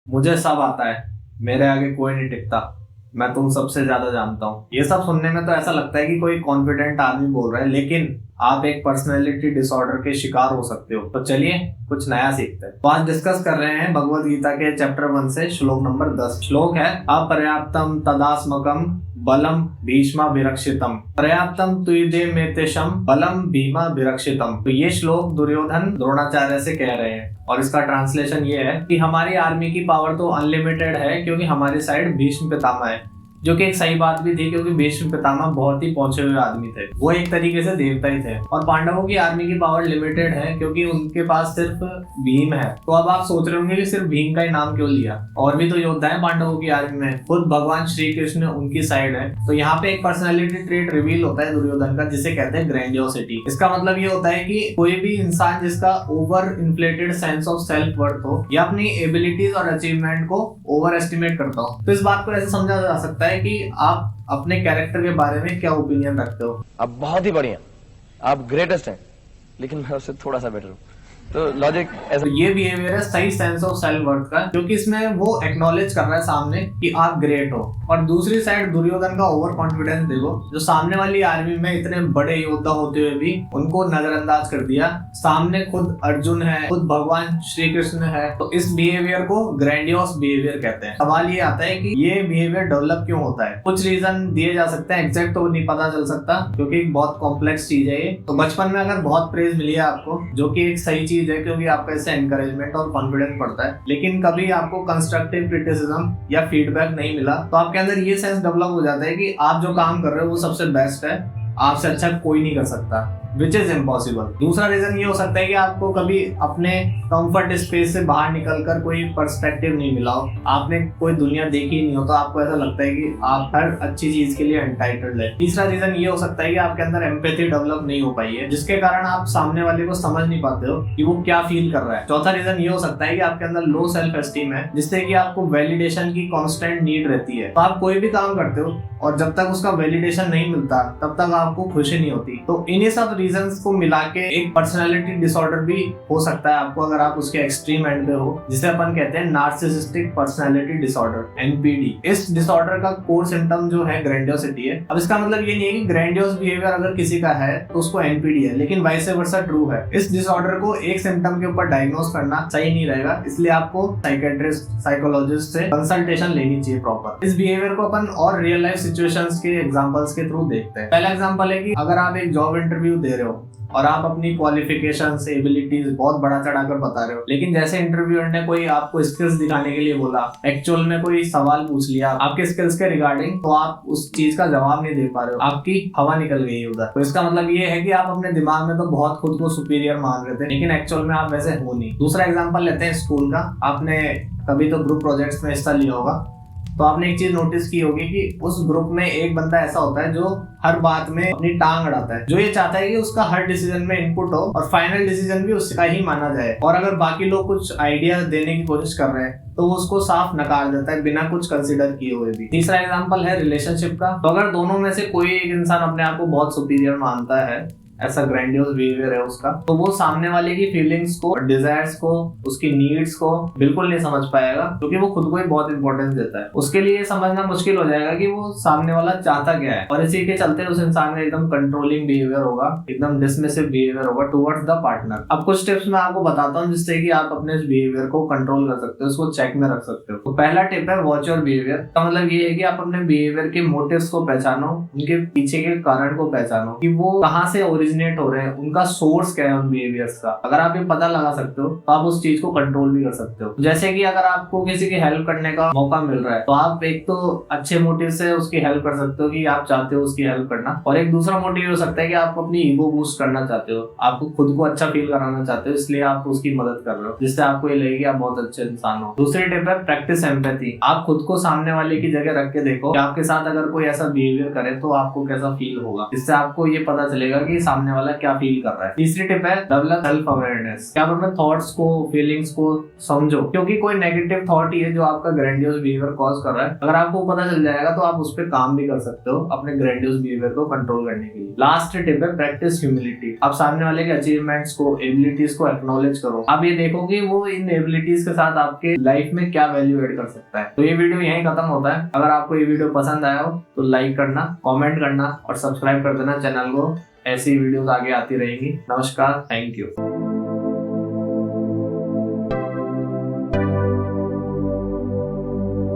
मुझे सब आता है, मेरे आगे कोई नहीं टिकता, मैं तुम सबसे ज्यादा जानता हूँ। ये सब सुनने में तो ऐसा लगता है कि कोई कॉन्फिडेंट आदमी बोल रहा है, लेकिन आप एक पर्सनैलिटी डिसऑर्डर के शिकार हो सकते हो। तो चलिए कुछ नया सीखते हैं। तो आज डिस्कस कर रहे हैं भगवद गीता के चैप्टर 1 से श्लोक नंबर 10। श्लोक है अपर्याप्तम तदास्मकम बलम भीष्मा विरक्षितम पर्याप्तम तुइदे मेतेशम बलम भीमा विरक्षितम। तो ये श्लोक दुर्योधन द्रोणाचार्य से कह रहे हैं और इसका ट्रांसलेशन ये है कि हमारी आर्मी की पावर तो अनलिमिटेड है क्योंकि हमारी साइड भीष्म पितामह है, जो कि एक सही बात भी थी क्योंकि भीष्म पितामह बहुत ही पहुंचे हुए आदमी थे, वो एक तरीके से देवता ही थे। और पांडवों की आर्मी की पावर लिमिटेड है क्योंकि उनके पास सिर्फ भीम है। तो अब आप सोच रहे होंगे कि सिर्फ भीम का ही नाम क्यों लिया, और भी तो योद्धा है पांडवों की आर्मी में, खुद भगवान श्री कृष्ण उनकी साइड है। तो यहाँ पे एक पर्सनैलिटी ट्रेट रिवील होता है दुर्योधन का, जिसे कहते हैं ग्रैंडियोसिटी। इसका मतलब ये होता है कि कोई भी इंसान जिसका over inflated sense of self worth हो या अपनी एबिलिटीज और अचीवमेंट को ओवर एस्टिमेट करता हो। तो इस बात को ऐसे समझा जा सकता है कि आप अपने कैरेक्टर के बारे में क्या ओपिनियन रखते हो। आप बहुत ही बढ़िया, आप ग्रेटेस्ट हैं, लेकिन मैं उससे थोड़ा सा बेटर हूँ। तो लॉजिक ऐसा, ये बिहेवियर है सही सेंस ऑफ सेल्फ वर्थ का, क्योंकि इसमें वो एक्नॉलेज कर रहा है सामने कि आप ग्रेट हो। और दूसरी साइड दुर्योधन का ओवर कॉन्फिडेंस देखो, जो सामने वाली आर्मी में इतने बड़े योद्धा होते हुए भी उनको नजरअंदाज कर दिया। सामने खुद अर्जुन है, खुद भगवान श्री कृष्ण है। तो इस बिहेवियर को ग्रैंडियोस बिहेवियर कहते हैं। सवाल ये आता है कि ये बिहेवियर डेवलप क्यों होता है। कुछ रीजन दिए जा सकते हैं, एग्जैक्ट तो नहीं पता चल सकता क्योंकि बहुत कॉम्प्लेक्स चीज है ये। तो बचपन में अगर बहुत प्रेज मिली है आपको, जो कि एक सही चीज है क्योंकि आपका इससे एनकरेजमेंट और कॉन्फिडेंस बढ़ता है, लेकिन कभी आपको कंस्ट्रक्टिव क्रिटिसिज्म या फीडबैक नहीं मिला, तो आपके अंदर ये सेंस डेवलप हो जाता है कि आप जो काम कर रहे हो वो सबसे बेस्ट है, आपसे अच्छा कोई नहीं कर सकता, विच इज इम्पॉसिबल। दूसरा रीजन ये हो सकता है कि आपको कभी अपने कंफर्ट स्पेस से बाहर निकलकर कोई पर्सपेक्टिव नहीं मिला हो, आपने कोई दुनिया देखी नहीं हो, तो आपको ऐसा लगता है कि आप हर अच्छी चीज के लिए अनटाइटल्ड है। तीसरा रीजन ये हो सकता है कि आपके अंदर एम्पैथी डेवलप नहीं हो पाई है, जिसके कारण आप सामने वाले को समझ नहीं पाते हो कि वो क्या फील कर रहा है। चौथा रीजन ये हो सकता है कि आपके अंदर लो सेल्फ एस्टीम है, जिससे कि आपको वैलिडेशन की कॉन्स्टेंट नीड रहती है। तो आप कोई भी काम करते हो और जब तक उसका वैलिडेशन नहीं मिलता तब तक आपको खुशी नहीं होती। तो इन्हीं सब रीजंस को मिला के एक पर्सनालिटी डिसऑर्डर भी हो सकता है आपको, अगर आप उसके एक्सट्रीम एंड पे हो, जिसे अपन कहते हैं नार्सिसिस्टिक पर्सनालिटी डिसऑर्डर, एनपीडी। इस डिसऑर्डर का कोर सिम्टम जो है ग्रैंडियोसिटी है। अब इसका मतलब ये नहीं है कि ग्रैंडियोस बिहेवियर अगर किसी का है तो उसको एनपीडी है, लेकिन वाइस वर्सा ट्रू है। इस डिसऑर्डर को एक सिम्टम के ऊपर डायग्नोस करना सही नहीं रहेगा, इसलिए आपको साइकेट्रिस्ट, साइकोलॉजिस्ट से कंसल्टेशन लेनी चाहिए प्रॉपर। इस बिहेवियर को अपन और रियल लाइफ सिचुएशंस के एग्जांपल्स के थ्रू देखते हैं। पहला एग्जांपल है कि अगर आप एक जॉब इंटरव्यू दे रहे हो और आप अपनी क्वालिफिकेशंस, एबिलिटीज बहुत बड़ा चढ़ाकर बता रहे हो, लेकिन जैसे इंटरव्यूअर ने कोई आपको स्किल्स दिखाने के लिए बोला, एक्चुअल में कोई सवाल पूछ लिया आपके स्किल्स के रिगार्डिंग, तो आप उस चीज का जवाब नहीं दे पा रहे हो, आपकी हवा निकल गई है उधर। तो इसका मतलब ये है कि आप अपने दिमाग में तो बहुत खुद को सुपीरियर मान रहे थे, लेकिन एक्चुअल में आप वैसे हो नहीं। दूसरा एग्जाम्पल लेते हैं स्कूल का। आपने कभी तो ग्रुप प्रोजेक्ट्स में हिस्सा लिया होगा, तो आपने एक चीज नोटिस की होगी कि उस ग्रुप में एक बंदा ऐसा होता है जो हर बात में अपनी टांग अड़ाता है, जो ये चाहता है कि उसका हर डिसीजन में इनपुट हो और फाइनल डिसीजन भी उसका ही माना जाए। और अगर बाकी लोग कुछ आइडिया देने की कोशिश कर रहे हैं तो वो उसको साफ नकार देता है बिना कुछ कंसीडर किए हुए भी। तीसरा एग्जांपल है रिलेशनशिप का। तो अगर दोनों में से कोई एक इंसान अपने आप को बहुत सुपीरियर मानता है, ऐसा ग्रैंडियोस बिहेवियर है उसका, तो वो सामने वाले की फीलिंग्स को, डिजायर्स को, उसकी नीड्स को बिल्कुल नहीं समझ पाएगा, क्योंकि वो खुद को ही बहुत इंपॉर्टेंस देता है। उसके लिए समझना मुश्किल हो जाएगा कि वो सामने वाला चाहता क्या है, और इसी के चलते उस इंसान का एकदम कंट्रोलिंग बिहेवियर होगा, एकदम डिसमिसिव बिहेवियर होगा टुवर्ड्स द पार्टनर। अब कुछ टिप्स मैं आपको बताता हूँ जिससे कि आप अपने इस बिहेवियर को कंट्रोल कर सकते हो, उसको चेक में रख सकते हो। तो पहला टिप है वॉच योर बिहेवियर। का मतलब ये है कि आप अपने बिहेवियर के मोटिव्स को पहचानो, उनके पीछे के कारण को पहचानो कि वो कहाँ से ओरिजिनेट हो रहे हैं, उनका सोर्स क्या है उन बिहेवियर्स का। अगर आप ये पता लगा सकते हो तो आप उस चीज को कंट्रोल भी कर सकते हो। जैसे कि अगर आपको किसी की हेल्प करने का मौका मिल रहा है तो आप एक तो अच्छे मोटिव से उसकी हेल्प कर सकते हो कि आप चाहते हो उसकी हेल्प करना, और एक दूसरा मोटिव हो सकता है कि आप अपनी ईगो बूस्ट करना चाहते हो, आपको खुद को अच्छा फील कराना चाहते हो, इसलिए आप उसकी मदद कर रहे हो, जिससे आपको ये लगे कि आप बहुत अच्छे इंसान हो। दूसरी टिप है प्रैक्टिस एम्पैथी। आप खुद को सामने वाले की जगह रख के देखो कि आपके साथ अगर कोई ऐसा बिहेवियर करे तो आपको कैसा फील होगा। इससे आपको ये पता चलेगा कि सामने सामने वाला क्या फील कर रहा है। तीसरी टिप है डेवलप सेल्फ अवेयरनेस, क्या आप अपने थॉट्स को, फीलिंग्स को समझो, क्योंकि कोई नेगेटिव थॉट ही है जो आपका ग्रैंडियोस बिहेवियर कॉज कर रहा है। अगर आपको पता चल जाएगा तो आप उस पर काम भी कर सकते हो अपने ग्रैंडियोस बिहेवियर को कंट्रोल करने के लिए। लास्ट टिप है प्रैक्टिस ह्यूमिलिटी। आप सामने वाले के अचीवमेंट्स को, एबिलिटीज को एक्नॉलेज करो। आप ये देखोगे वो इन एबिलिटीज के साथ आपके लाइफ में क्या वैल्यू एड कर सकता है। तो ये वीडियो यहीं खत्म होता है। अगर आपको ये वीडियो पसंद आया हो तो लाइक करना, कमेंट करना और सब्सक्राइब कर देना चैनल को। ऐसी वीडियोस आगे आती रहेंगी। नमस्कार, थैंक यू।